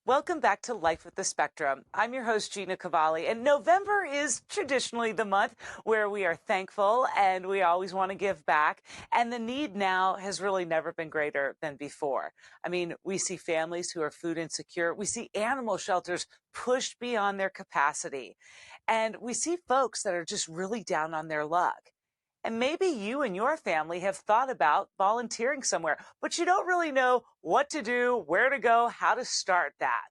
Welcome back to Life with the Spectrum. I'm your host, Gina Cavalli, and November is traditionally the month where we are thankful and we always want to give back. And the need now has really never been greater than before. I mean, we see families who are food insecure. We see animal shelters pushed beyond their capacity. And we see folks that are just really down on their luck. And maybe you and your family have thought about volunteering somewhere, but you don't really know what to do, where to go, how to start that.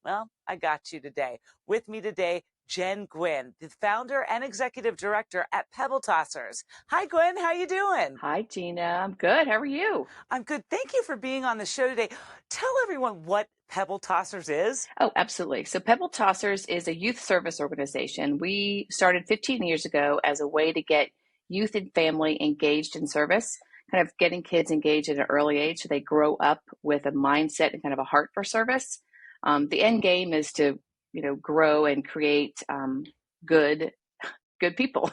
Well, I got you today. With me today, Jen Gwynn, the founder and executive director at Pebble Tossers. Hi, Gwen. How you doing? Hi, Gina. I'm good. How are you? I'm good. Thank you for being on the show today. Tell everyone what Pebble Tossers is. Oh, absolutely. So Pebble Tossers is a youth service organization. We started 15 years ago as a way to get youth and family engaged in service, kind of getting kids engaged at an early age so they grow up with a mindset and kind of a heart for service. The end game is to, grow and create good people,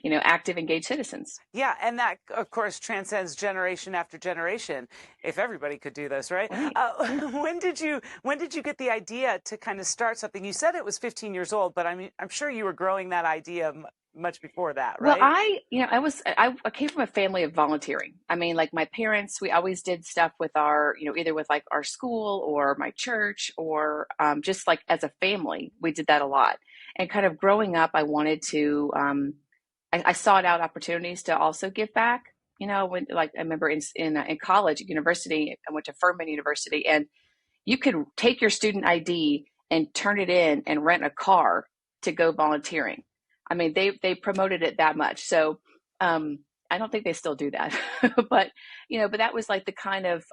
active, engaged citizens. Yeah, and that, of course, transcends generation after generation. If everybody could do this, right? Right. Yeah. When did you get the idea to kind of start something? You said it was 15 years old, but I'm sure you were growing that idea much before that, Well, right? I came from a family of volunteering. I mean, like my parents, we always did stuff with our, either with like our school or my church or just like as a family, we did that a lot. And kind of growing up, I wanted to, I sought out opportunities to also give back. When like I remember in college, university, I went to Furman University, and you could take your student ID and turn it in and rent a car to go volunteering. I mean, they promoted it that much. So I don't think they still do that, but that was like the kind of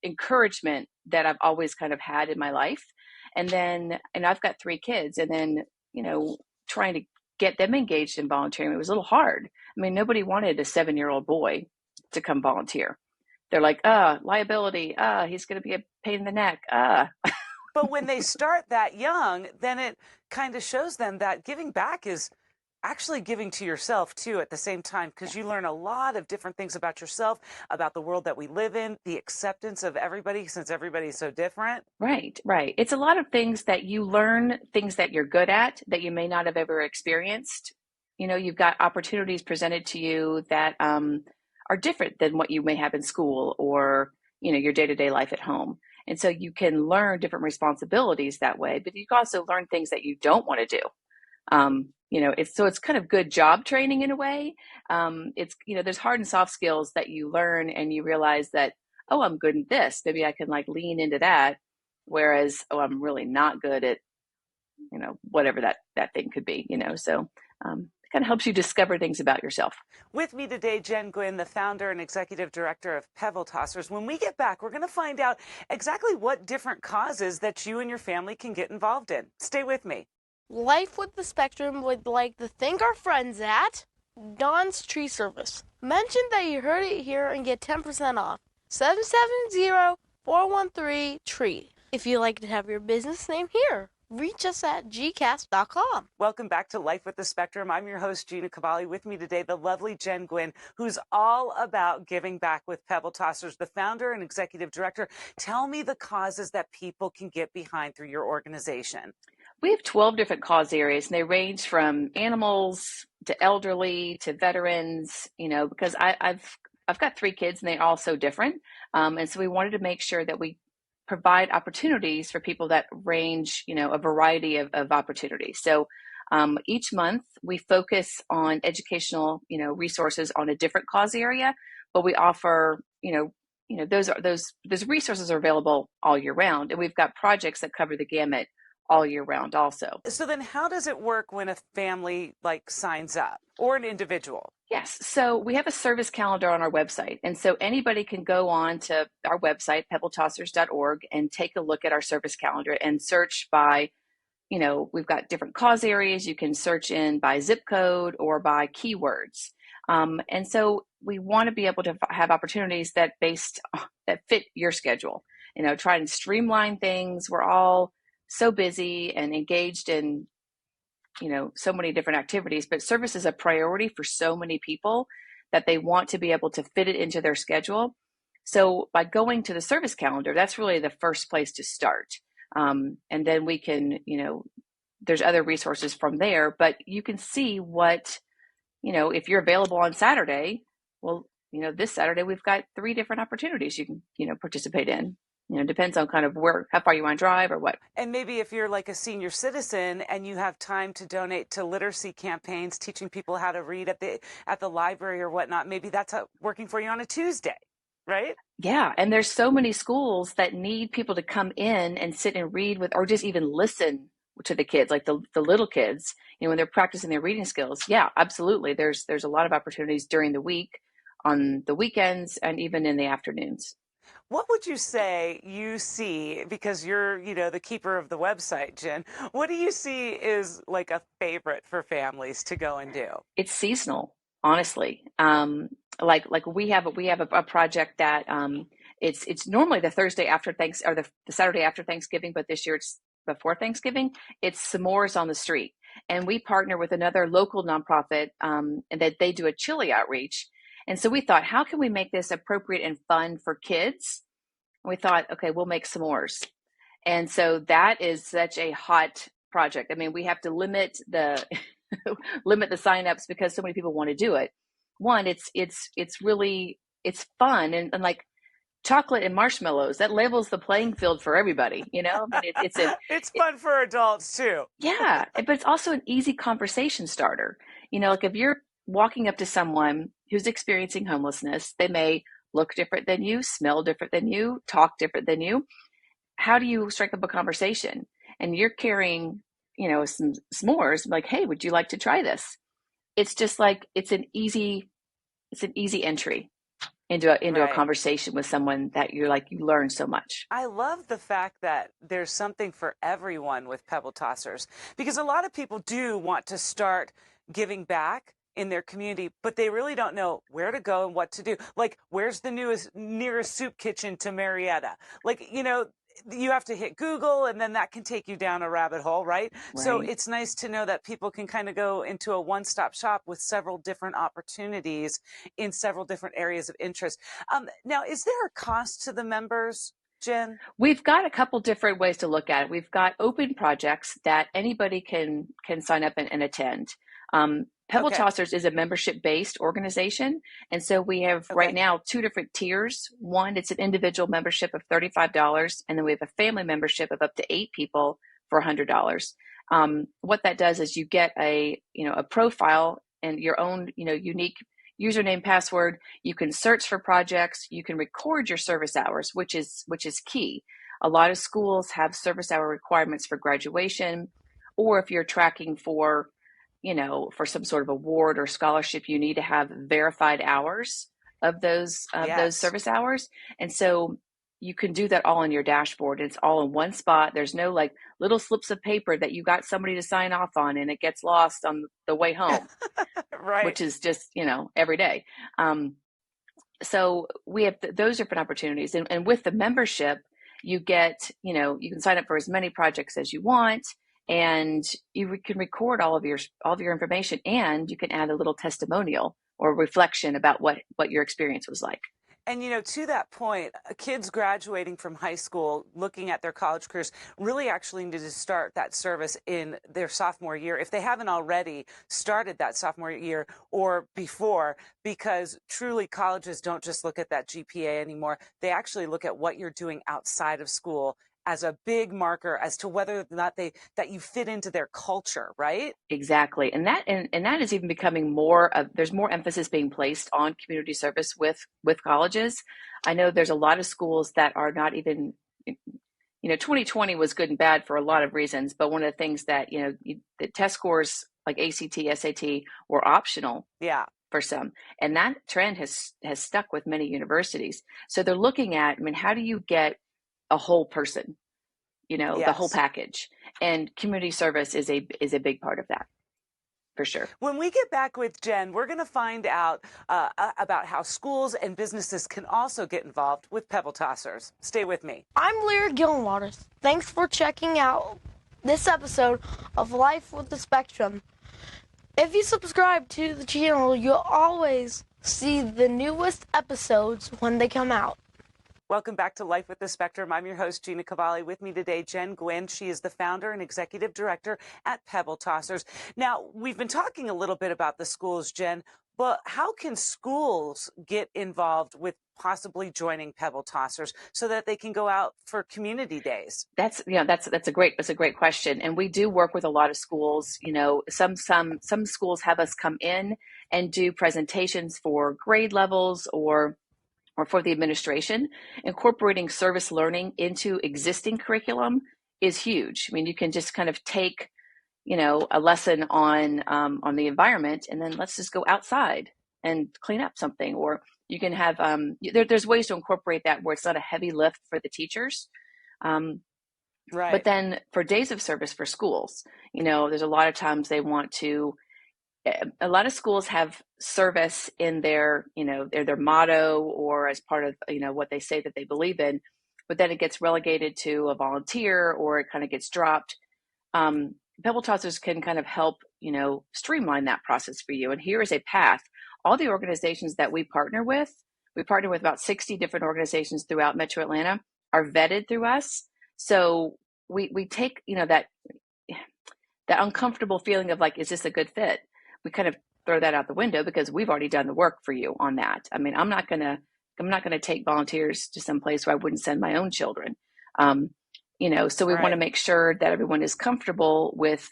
encouragement that I've always kind of had in my life. And I've got 3 kids, and then trying to get them engaged in volunteering, it was a little hard. I mean, nobody wanted a 7-year-old boy to come volunteer. They're like, liability, he's going to be a pain in the neck, But when they start that young, then it kind of shows them that giving back is actually giving to yourself too at the same time, because you learn a lot of different things about yourself, about the world that we live in, the acceptance of everybody since everybody's so different. Right, right. It's a lot of things that you learn, things that you're good at that you may not have ever experienced. You've got opportunities presented to you that are different than what you may have in school or, your day-to-day life at home. And so you can learn different responsibilities that way, but you can also learn things that you don't want to do. It's kind of good job training in a way. There's hard and soft skills that you learn and you realize that, oh, I'm good at this. Maybe I can like lean into that. Whereas, oh, I'm really not good at, whatever that thing could be, so it kind of helps you discover things about yourself. With me today, Jen Gwynn, the founder and executive director of Pebble Tossers. When we get back, we're going to find out exactly what different causes that you and your family can get involved in. Stay with me. Life with the Spectrum would like to thank our friends at Don's Tree Service. Mention that you heard it here and get 10% off. 770-413-TREE. If you'd like to have your business name here, reach us at gcast.com. Welcome back to Life with the Spectrum. I'm your host, Gina Cavalli. With me today, the lovely Jen Gwynn, who's all about giving back with Pebble Tossers, the founder and executive director. Tell me the causes that people can get behind through your organization. We have 12 different cause areas, and they range from animals to elderly to veterans, because I've got 3 kids and they're all so different. And so we wanted to make sure that we provide opportunities for people that range, a variety of opportunities. So each month we focus on educational, resources on a different cause area, but we offer, those resources are available all year round. And we've got projects that cover the gamut all year round also. So then how does it work when a family signs up or an individual? Yes. So we have a service calendar on our website. And so anybody can go on to our website, pebbletossers.org, and take a look at our service calendar and search by, we've got different cause areas. You can search in by zip code or by keywords. And so we want to be able to have opportunities that fit your schedule, try and streamline things. We're all so busy and engaged in, so many different activities, but service is a priority for so many people that they want to be able to fit it into their schedule. So by going to the service calendar, that's really the first place to start. And then we can, there's other resources from there, but you can see what, if you're available on Saturday, well, this Saturday we've got 3 different opportunities you can, participate in. Depends on kind of how far you want to drive or what. And maybe if you're like a senior citizen and you have time to donate to literacy campaigns, teaching people how to read at the library or whatnot, maybe that's working for you on a Tuesday, right? Yeah, and there's so many schools that need people to come in and sit and read with, or just even listen to the kids, like the little kids, when they're practicing their reading skills. Yeah, absolutely. There's a lot of opportunities during the week, on the weekends, and even in the afternoons. What would you say you see, because you're, the keeper of the website, Jen, what do you see is like a favorite for families to go and do? It's seasonal, honestly. Like we have a project that it's normally the Thursday after or the Saturday after Thanksgiving, but this year it's before Thanksgiving. It's s'mores on the street, and we partner with another local nonprofit, and that they do a chili outreach. And so we thought, how can we make this appropriate and fun for kids? And we thought, okay, we'll make s'mores. And so that is such a hot project. I mean, we have to limit the limit the signups because so many people want to do it. One, it's really, it's fun, and like chocolate and marshmallows, that levels the playing field for everybody. I mean, it's fun for adults too. Yeah, but it's also an easy conversation starter. Like if you're walking up to someone who's experiencing homelessness, they may look different than you, smell different than you, talk different than you. How do you strike up a conversation? And you're carrying, some s'mores, like, hey, would you like to try this? It's just like, it's an easy entry into Right. a conversation with someone that you learn so much. I love the fact that there's something for everyone with Pebble Tossers, because a lot of people do want to start giving back in their community, but they really don't know where to go and what to do. Like, where's the nearest soup kitchen to Marietta? Like, you have to hit Google, and then that can take you down a rabbit hole, right? So it's nice to know that people can kind of go into a one-stop shop with several different opportunities in several different areas of interest. Now, is there a cost to the members, Jen? We've got a couple different ways to look at it. We've got open projects that anybody can sign up and attend. Pebble Tossers is a membership-based organization, and so we have right now 2 different tiers. One, it's an individual membership of $35, and then we have a family membership of up to 8 people for $100. What that does is you get a profile and your own unique username, password. You can search for projects. You can record your service hours, which is key. A lot of schools have service hour requirements for graduation, or if you're tracking for some sort of award or scholarship, you need to have verified hours of those service hours. And so you can do that all on your dashboard. It's all in one spot. There's no like little slips of paper that you got somebody to sign off on and it gets lost on the way home, right? Which is just, every day. So we have those different opportunities. And with the membership, you get, you can sign up for as many projects as you want. And you can record all of your information, and you can add a little testimonial or reflection about what your experience was like. And, to that point, kids graduating from high school, looking at their college careers, really actually need to start that service in their sophomore year, if they haven't already started that sophomore year or before, because truly colleges don't just look at that GPA anymore. They actually look at what you're doing outside of school as a big marker as to whether or not that you fit into their culture, right? Exactly. And that is even becoming there's more emphasis being placed on community service with colleges. I know there's a lot of schools that are not even, 2020 was good and bad for a lot of reasons, but one of the things that, the test scores like ACT, SAT were optional. Yeah. For some. And that trend has stuck with many universities. So they're looking at, how do you get a whole person, the whole package, and community service is a big part of that, for sure. When we get back with Jen, we're going to find out about how schools and businesses can also get involved with Pebble Tossers. Stay with me. I'm Lyra Gillenwaters. Thanks for checking out this episode of Life with the Spectrum. If you subscribe to the channel, you'll always see the newest episodes when they come out. Welcome back to Life with the Spectrum. I'm your host, Gina Cavalli. With me today, Jen Gwynn. She is the founder and executive director at Pebble Tossers. Now, we've been talking a little bit about the schools, Jen, but how can schools get involved with possibly joining Pebble Tossers so that they can go out for community days? That's a great question. And we do work with a lot of schools. Some schools have us come in and do presentations for grade levels or for the administration. Incorporating service learning into existing curriculum is huge. I mean, you can just kind of take, a lesson on the environment, and then let's just go outside and clean up something. Or you can have there's ways to incorporate that where it's not a heavy lift for the teachers. Right. But then for days of service for schools, there's a lot of times they want to. A lot of schools have service in their motto or as part of what they say that they believe in, but then it gets relegated to a volunteer or it kind of gets dropped. Pebble Tossers can kind of help streamline that process for you. And here is a path. All the organizations that we partner with about 60 different organizations throughout Metro Atlanta, are vetted through us. So we take that uncomfortable feeling of like, is this a good fit? We kind of throw that out the window because we've already done the work for you on that. I mean, I'm not gonna take volunteers to some place where I wouldn't send my own children. So we want to make sure that everyone is comfortable with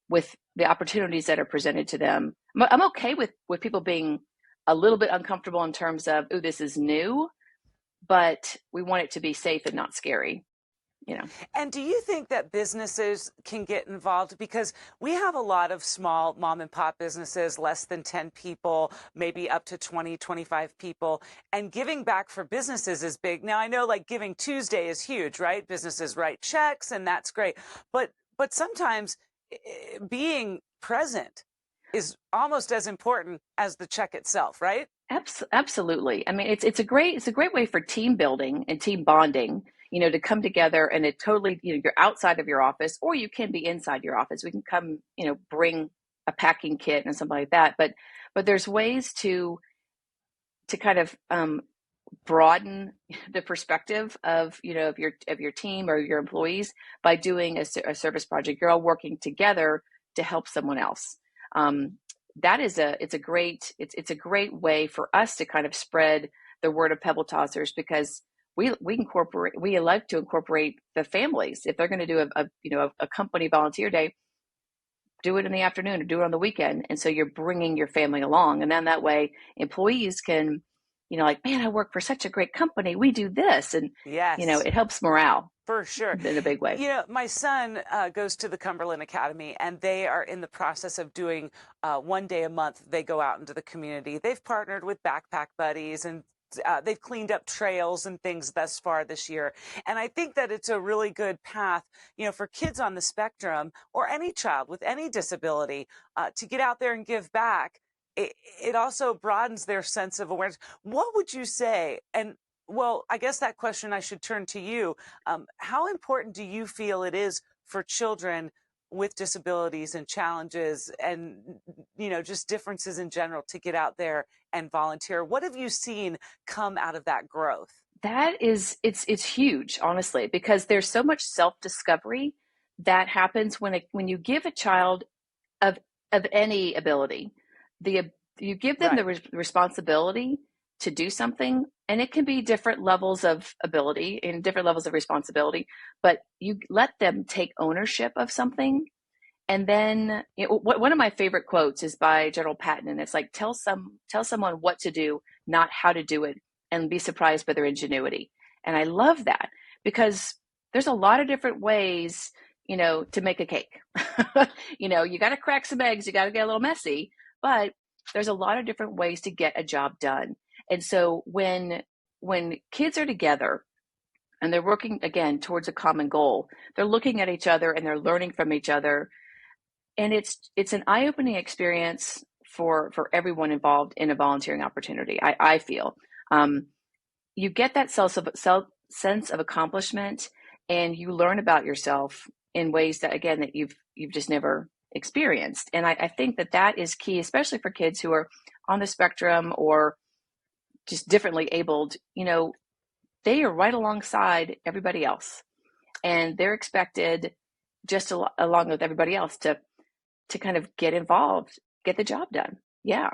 the opportunities that are presented to them. I'm okay with people being a little bit uncomfortable in terms of, oh, this is new, but we want it to be safe and not scary. And do you think that businesses can get involved? Because we have a lot of small mom and pop businesses, less than 10 people, maybe up to 20, 25 people. And giving back for businesses is big. Now, I know like Giving Tuesday is huge, right? Businesses write checks and that's great. But sometimes being present is almost as important as the check itself, right? Absolutely. I mean, it's a great way for team building and team bonding, to come together, and it totally, you're outside of your office or you can be inside your office. We can come, bring a packing kit and something like that. But there's ways to kind of broaden the perspective of, of your team or your employees by doing a service project. You're all working together to help someone else. It's a great way for us to kind of spread the word of Pebble Tossers, because we like to incorporate the families. If they're going to do a company volunteer day, do it in the afternoon or do it on the weekend. And so you're bringing your family along. And then that way employees can, like, man, I work for such a great company. We do this. And, yes, it helps morale. For sure. In a big way. My son goes to the Cumberland Academy, and they are in the process of doing one day a month. They go out into the community. They've partnered with Backpack Buddies, and they've cleaned up trails and things thus far this year. And I think that it's a really good path, for kids on the spectrum or any child with any disability to get out there and give back. It also broadens their sense of awareness. What would you say? And well, I guess that question I should turn to you. How important do you feel it is for children with disabilities and challenges and, just differences in general to get out there and volunteer? What have you seen come out of that growth? It's huge, honestly, because there's so much self-discovery that happens when you give a child of any ability, you give them the responsibility to do something, and it can be different levels of ability and different levels of responsibility, but you let them take ownership of something. And then one of my favorite quotes is by General Patton, and it's like, tell someone what to do, not how to do it, and be surprised by their ingenuity. And I love that, because there's a lot of different ways, to make a cake. You got to crack some eggs, you got to get a little messy, but there's a lot of different ways to get a job done. And so when kids are together and they're working, again, towards a common goal, they're looking at each other and they're learning from each other. And it's an eye-opening experience for everyone involved in a volunteering opportunity, I feel. You get that sense of accomplishment, and you learn about yourself in ways that, again, that you've just never experienced. And I think that is key, especially for kids who are on the spectrum or just differently abled. they are right alongside everybody else, and they're expected just along with everybody else to kind of get involved, get the job done. Yeah.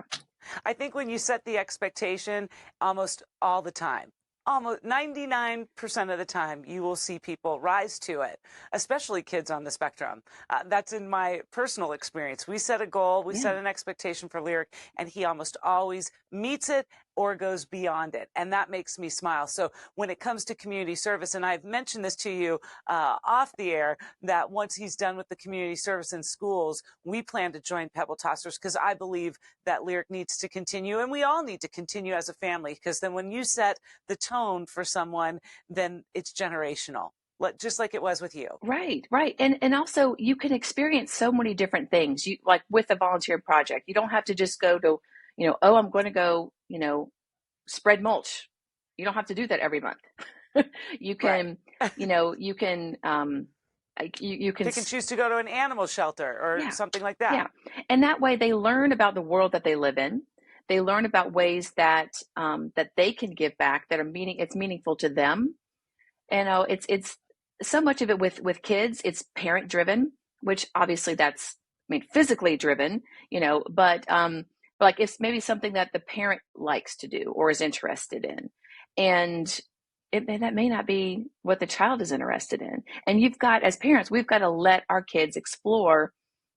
I think when you set the expectation almost all the time, almost 99% of the time, you will see people rise to it, especially kids on the spectrum. That's in my personal experience. We set a goal, we set an expectation for Lyric, and he almost always meets it or goes beyond it. And that makes me smile. So when it comes to community service, and I've mentioned this to you off the air, that once he's done with the community service in schools, we plan to join Pebble Tossers, because I believe that Lyric needs to continue, and we all need to continue as a family, because then when you set the tone for someone, then it's generational, just like it was with you. Right, right. And also you can experience so many different things. You like with a volunteer project, you don't have to just go to, oh, I'm going to go, spread mulch. You don't have to do that every month. You can, right. You can you can pick and choose to go to an animal shelter or something like that. Yeah. And that way they learn about the world that they live in. They learn about ways that that they can give back that it's meaningful to them. And it's so much of it with kids, it's parent driven, which obviously that's, physically driven, but like it's maybe something that the parent likes to do or is interested in. And that may not be what the child is interested in. And as parents, we've got to let our kids explore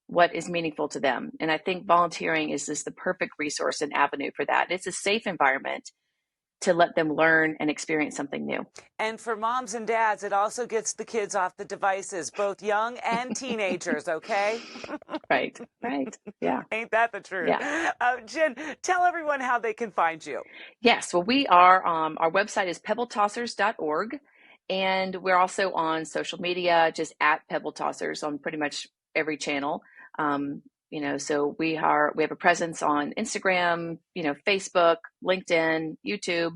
what is meaningful to them. And I think volunteering is just the perfect resource and avenue for that. It's a safe environment to let them learn and experience something new. And for moms and dads, it also gets the kids off the devices, both young and teenagers, okay? Right. Yeah. Ain't that the truth? Yeah. Jen, tell everyone how they can find you. Yes. Well, we are, our website is pebbletossers.org. And we're also on social media, just at Pebble Tossers on pretty much every channel. So we have a presence on Instagram, Facebook, LinkedIn, YouTube.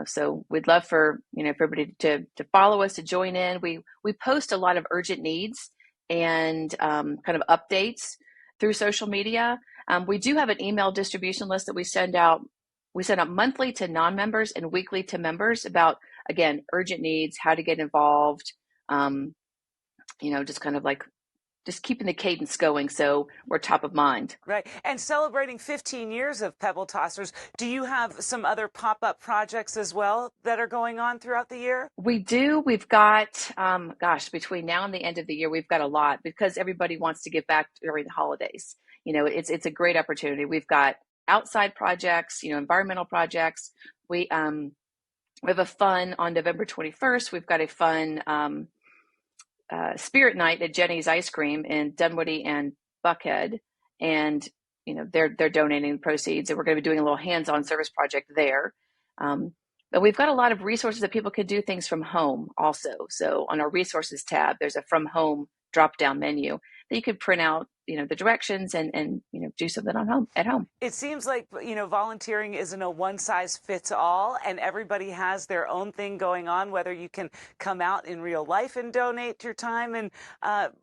So we'd love for everybody to follow us, to join in. We post a lot of urgent needs and kind of updates through social media. We do have an email distribution list that we send out. We send out monthly to non-members and weekly to members about, again, urgent needs, how to get involved. Just kind of like just keeping the cadence going so we're top of mind. Right. And celebrating 15 years of Pebble Tossers, do you have some other pop-up projects as well that are going on throughout the year? We do. We've got, between now and the end of the year, we've got a lot because everybody wants to give back during the holidays. It's a great opportunity. We've got outside projects, environmental projects. We have a fun on November 21st. We've got a fun Spirit Night at Jenny's Ice Cream in Dunwoody and Buckhead, and they're donating the proceeds, and we're going to be doing a little hands-on service project there. But we've got a lot of resources that people can do things from home also. So on our resources tab, there's a from home drop-down menu that you could print out, the directions and do something at home. It seems like, volunteering isn't a one size fits all, and everybody has their own thing going on, whether you can come out in real life and donate your time and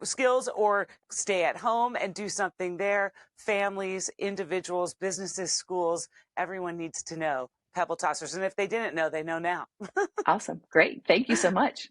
skills or stay at home and do something there. Families, individuals, businesses, schools, everyone needs to know Pebble Tossers. And if they didn't know, they know now. Awesome. Great. Thank you so much.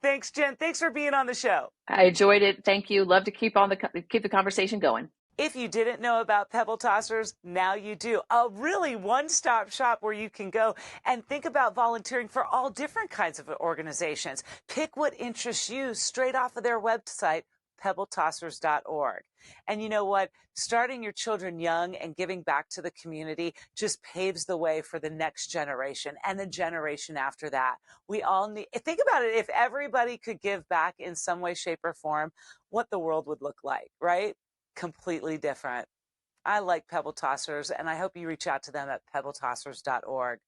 Thanks, Jen. Thanks for being on the show. I enjoyed it. Thank you. Love to keep the conversation going. If you didn't know about Pebble Tossers, now you do. A really one-stop shop where you can go and think about volunteering for all different kinds of organizations. Pick what interests you straight off of their website, pebbletossers.org. And you know what? Starting your children young and giving back to the community just paves the way for the next generation and the generation after that. We all need, think about it, if everybody could give back in some way, shape, or form, what the world would look like, right? Completely different. I like Pebble Tossers, and I hope you reach out to them at pebbletossers.org.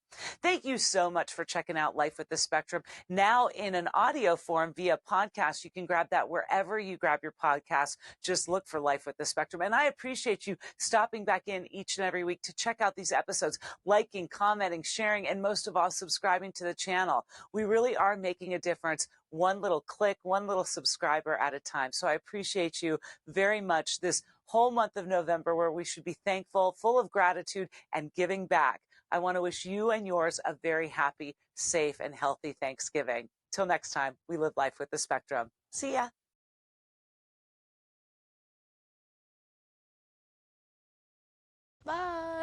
Thank you so much for checking out Life with the Spectrum. Now in an audio form via podcast, you can grab that wherever you grab your podcast. Just look for Life with the Spectrum. And I appreciate you stopping back in each and every week to check out these episodes, liking, commenting, sharing, and most of all, subscribing to the channel. We really are making a difference. One little click, one little subscriber at a time. So I appreciate you very much this whole month of November, where we should be thankful, full of gratitude, and giving back. I want to wish you and yours a very happy, safe, and healthy Thanksgiving. Till next time, we live life with the spectrum. See ya. Bye.